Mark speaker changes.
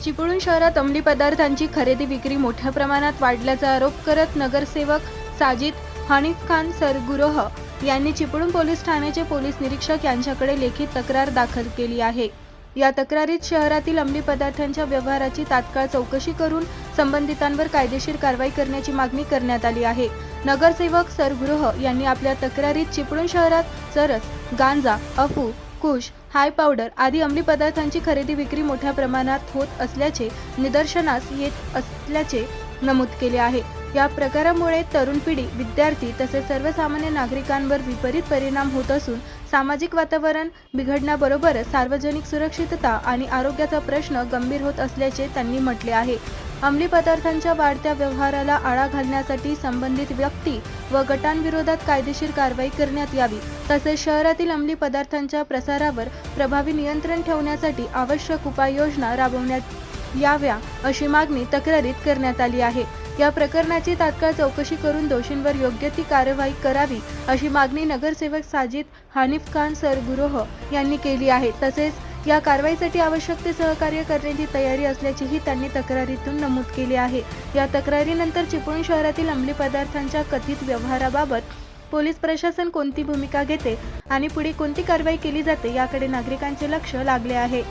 Speaker 1: चिपळूण शहरात अंमली पदार्थांची खरेदी विक्री मोठ्या प्रमाणात वाढल्याचा आरोप करत नगरसेवक साजिद हनीफ खान सरगुरोह यांनी चिपळूण पोलीस ठाण्याचे पोलीस निरीक्षक यांच्याकडे लेखी तक्रार दाखल केली आहे। या तक्रारीत शहरातील अंमली पदार्थांच्या व्यवहाराची तात्काळ चौकशी करून संबंधितांवर कायदेशीर कारवाई करण्याची मागणी करण्यात आली आहे। नगरसेवक सरगुरोह यांनी आपल्या तक्रारीत चिपळूण शहरात चरस, गांजा, अफू, कुश, हाय पावडर आदी अंमली पदार्थांची खरेदी विक्री मोठ्या प्रमाणात होत असल्याचे निदर्शनास येत असल्याचे नमूद केले आहे। या प्रकारामुळे तरुण पिढी, विद्यार्थी तसेच सर्वसामान्य नागरिकांवर विपरीत परिणाम होत असून सामाजिक वातावरण बिघडण्याबरोबरच सार्वजनिक सुरक्षितता आणि आरोग्याचा प्रश्न गंभीर होत असल्याचे त्यांनी म्हटले आहे। अंमली पदार्थांच्या वाढत्या व्यवहाराला आळा घालण्यासाठी संबंधित व्यक्ती व गटांविरोधात कायदेशीर कारवाई करण्यात यावी, तसेच शहरातील अंमली पदार्थांच्या प्रसारावर प्रभावी नियंत्रण ठेवण्यासाठी आवश्यक उपाययोजना राबवण्यात याव्या अशी मागणी तक्रारीत करण्यात आली आहे। या प्रकरणाची तात्काळ चौकशी करून दोषींवर योग्य ती कारवाई करावी अशी मागणी नगरसेवक साजिद हनीफ खान सरगुरोह यांनी केली आहे। तसेच या कारवाईसाठी आवश्यक ते सहकार्य करण्याची तयारी असल्याचेही त्यांनी तक्रारीतून नमूद केले आहे। या तक्रारीनंतर चिपळूण शहरातील अंमली पदार्थांच्या कथित व्यवहाराबाबत पोलीस प्रशासन कोणती भूमिका घेते आणि पुढे कोणती कारवाई केली जाते याकडे नागरिकांचे लक्ष लागले आहे।